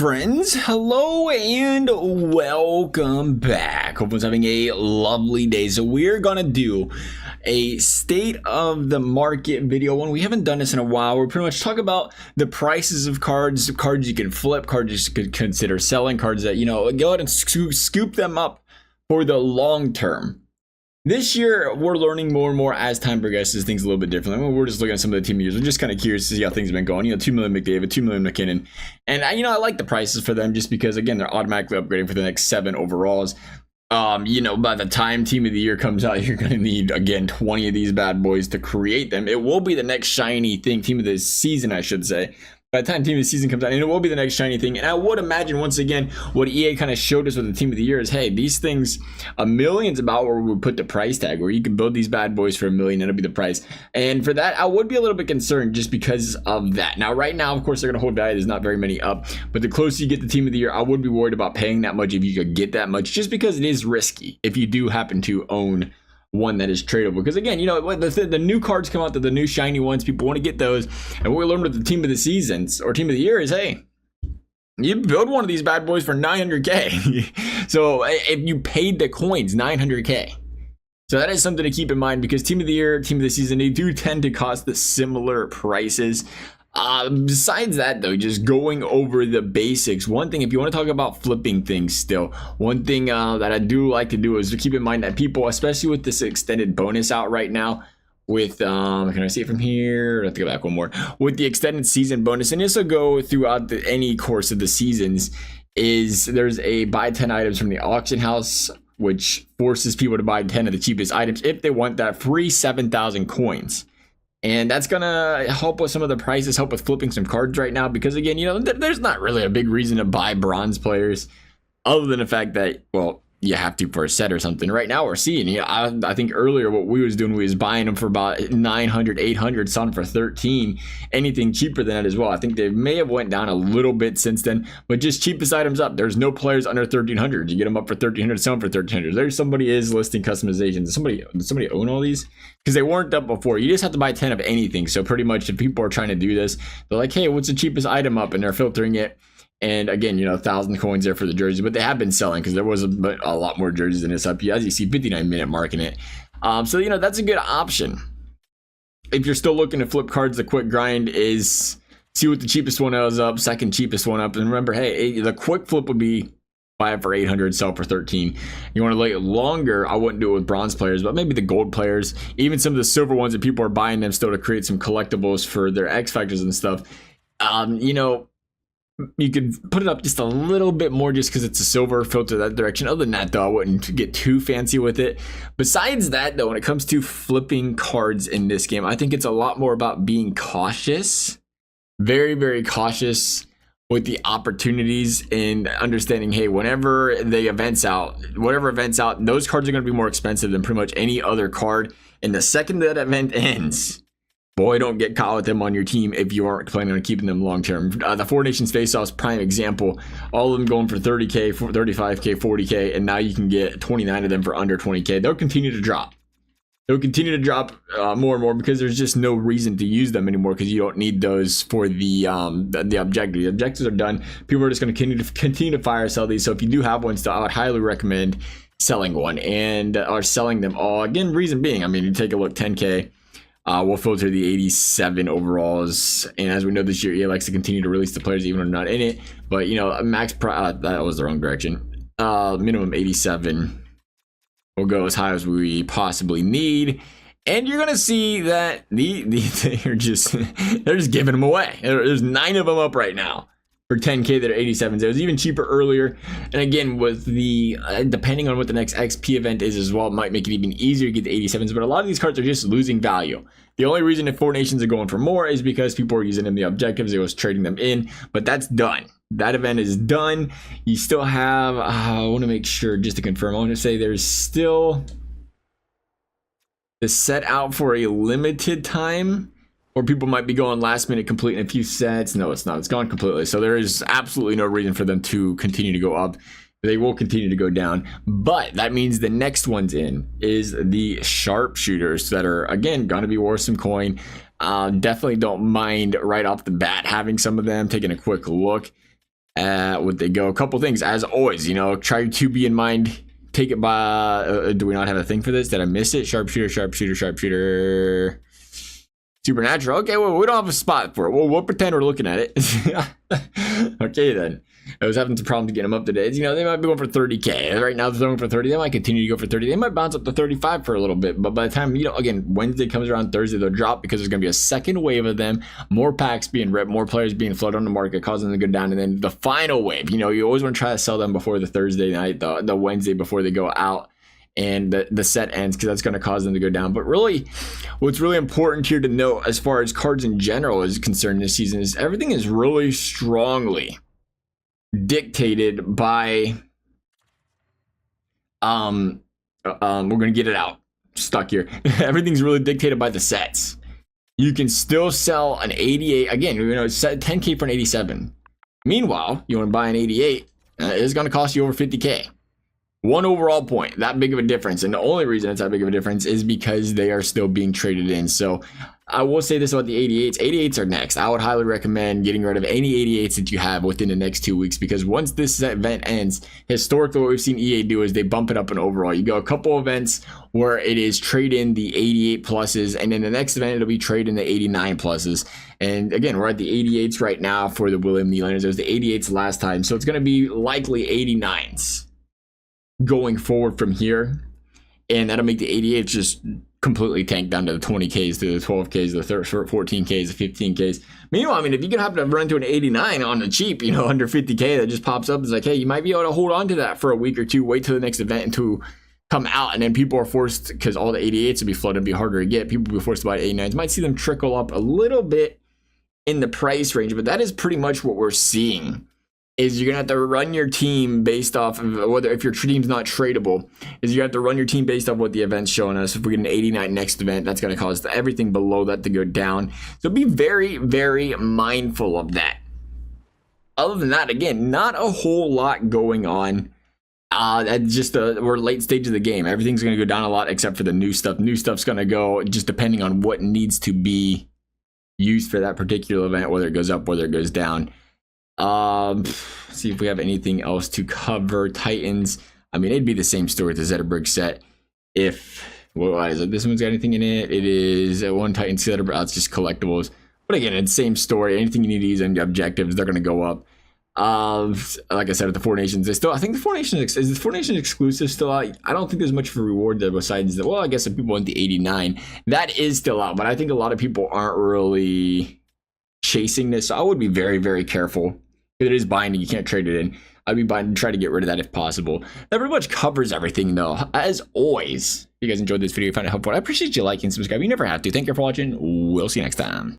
friends, hello and welcome back. Hope everyone's having a lovely day. So we're gonna do a state of the market video. One, we haven't done this in a while. We're pretty much talk about the prices of cards you can flip, cards you could consider selling, cards that, you know, go ahead and scoop them up for the long term. This year, we're learning more and more as time progresses, things a little bit differently. I mean, we're just looking at some of the team years. We're just kind of curious to see how things have been going. You know, 2 million McDavid, 2 million McKinnon. And, I like the prices for them just because, again, they're automatically upgrading for the next 7 overalls. By the time team of the year comes out, you're going to need, again, 20 of these bad boys to create them. It will be the next shiny thing, team of the season, I should say. By the time team of the season comes out, and it will be the next shiny thing. And I would imagine, once again, what EA kind of showed us with the team of the year is, hey, these things, $1 million's about where we would put the price tag, where you can build these bad boys for $1 million, that'll be the price. And for that, I would be a little bit concerned just because of that. Now, right now, of course, they're going to hold value. There's not very many up. But the closer you get to team of the year, I would be worried about paying that much if you could get that much, just because it is risky if you do happen to own one that is tradable. Because again, you know, the new cards come out, the new shiny ones, people want to get those. And what we learned with the team of the seasons or team of the year is, hey, you build one of these bad boys for 900k. So if you paid the coins, 900k. So that is something to keep in mind, because team of the year, team of the season, they do tend to cost the similar prices. Besides that, though, just going over the basics, one thing, if you want to talk about flipping things still, one thing that I do like to do is to keep in mind that people, especially with this extended bonus out right now, with can I see it from here? I have to go back one more. With the extended season bonus, and this will go throughout any course of the seasons, is there's a buy 10 items from the auction house, which forces people to buy 10 of the cheapest items if they want that free 7,000 coins. And that's going to help with some of the prices, help with flipping some cards right now. Because again, you know, there's not really a big reason to buy bronze players other than the fact that, well, you have to for a set or something. Right now we're seeing, you know, I think earlier what we was doing, we was buying them for about 900, 800, some for 13, anything cheaper than that as well. I think they may have went down a little bit since then, but just cheapest items up. There's no players under 1300. You get them up for 1300, some for 1300. There's somebody is listing customizations. Does somebody own all these? Because they weren't up before. You just have to buy 10 of anything. So pretty much if people are trying to do this, they're like, hey, what's the cheapest item up? And they're filtering it. And again, you know, 1,000 coins there for the jerseys, but they have been selling because there was a lot more jerseys than this up. As you see, 59-minute mark in it. So, you know, that's a good option. If you're still looking to flip cards, the quick grind is see what the cheapest one is up, second cheapest one up. And remember, hey, the quick flip would be buy it for 800, sell for 13. You want to wait longer, I wouldn't do it with bronze players, but maybe the gold players, even some of the silver ones that people are buying them still to create some collectibles for their X Factors and stuff. You know, you could put it up just a little bit more just because it's a silver, filter that direction. Other than that, though, I wouldn't get too fancy with it. Besides that, though, when it comes to flipping cards in this game, I think it's a lot more about being cautious, very, very cautious with the opportunities and understanding, hey, whenever the event's out, whatever event's out, those cards are going to be more expensive than pretty much any other card. And the second that event ends, boy, don't get caught with them on your team if you aren't planning on keeping them long term. The Four Nations face-offs, prime example. All of them going for 30k, 35k, 40k, and now you can get 29 of them for under 20k. They'll continue to drop. They'll continue to drop more and more because there's just no reason to use them anymore because you don't need those for the objective. The objectives are done. People are just going to continue to fire sell these. So if you do have one still, I would highly recommend selling one and or selling them all. Again, reason being, I mean, you take a look, 10k. We'll filter the 87 overalls, and as we know this year, EA likes to continue to release the players even when they're not in it. But you know, max that was the wrong direction. Minimum 87. We'll go as high as we possibly need, and you're gonna see that they're just giving them away. There's 9 of them up right now for 10k that are 87s. It was even cheaper earlier, and again with the depending on what the next XP event is as well, it might make it even easier to get the 87s. But a lot of these cards are just losing value. The only reason if Four Nations are going for more is because people are using them in the objectives. They was trading them in, but that's done. That event is done. You still have I want to make sure just to confirm, I want to say there's still the set out for a limited time, or people might be going last minute completing a few sets. No, it's not. It's gone completely. So there is absolutely no reason for them to continue to go up. They will continue to go down. But that means the next one's in is the sharpshooters that are, again, going to be worth some coin. Definitely don't mind right off the bat having some of them, taking a quick look. Would they go? A couple things, as always, you know, try to be in mind. Take it by, do we not have a thing for this? Did I miss it? Sharpshooter, sharpshooter, sharpshooter. Supernatural. Okay, well, we don't have a spot for it. Well, we'll pretend we're looking at it. Okay, then. I was having some problems to get them up today. You know, they might be going for 30K. Right now, they're throwing for 30. They might continue to go for 30. They might bounce up to 35 for a little bit. But by the time, you know, again, Wednesday comes around, Thursday, they'll drop because there's going to be a second wave of them. More packs being ripped, more players being flooded on the market, causing them to go down. And then the final wave, you know, you always want to try to sell them before the Thursday night, the Wednesday before they go out. And the set ends, because that's going to cause them to go down. But really, what's really important here to note as far as cards in general is concerned this season is everything is really strongly dictated by we're gonna get it out stuck here. Everything's really dictated by the sets. You can still sell an 88 again, you know, set 10K for an 87. Meanwhile, you want to buy an 88, it's going to cost you over 50K. One overall point, that big of a difference. And the only reason it's that big of a difference is because they are still being traded in. So I will say this about the 88s. 88s are next. I would highly recommend getting rid of any 88s that you have within the next 2 weeks, because once this event ends, historically what we've seen EA do is they bump it up in overall. You go a couple events where it is trade in the 88 pluses, and then the next event it'll be trade in the 89 pluses. And again, we're at the 88s right now for the William Nylanders. It was the 88s last time, so it's going to be likely 89s going forward from here, and that'll make the 88s just completely tank down to the 20Ks, to the 12Ks, the 14Ks, the 15Ks. Meanwhile, I mean, if you can happen to run to an 89 on the cheap, you know, under 50K, that just pops up, it's like, hey, you might be able to hold on to that for a week or two, wait till the next event to come out, and then people are forced, because all the 88s will be flooded, be harder to get, people will be forced to buy 89s. Might see them trickle up a little bit in the price range, but that is pretty much what we're seeing. Is you're gonna have to run your team based off of whether, if your team's not tradable, is you have to run your team based off what the event's showing us. If we get an 89 next event, that's gonna cause everything below that to go down. So be very, very mindful of that. Other than that, again, not a whole lot going on. That's just we're late stage of the game. Everything's gonna go down a lot except for the new stuff. New stuff's gonna go just depending on what needs to be used for that particular event, whether it goes up, whether it goes down. See if we have anything else to cover. Titans, I mean, it'd be the same story with the Zetterberg set. If, what is it? This one's got anything in it? It is one Titan Zetterberg. It's just collectibles. But again, it's the same story. Anything you need to use on the objectives, they're going to go up. Like I said, with the Four Nations, they still, I think the Four Nations, is the Four Nations exclusive still out? I don't think there's much of a reward there besides that. Well, I guess if people want the 89, that is still out. But I think a lot of people aren't really chasing this. So I would be very, very careful. If it is binding, you can't trade it in. I'd be buying and try to get rid of that if possible. That pretty much covers everything, though. As always, if you guys enjoyed this video, you found it helpful, I appreciate you liking and subscribing. You never have to. Thank you for watching. We'll see you next time.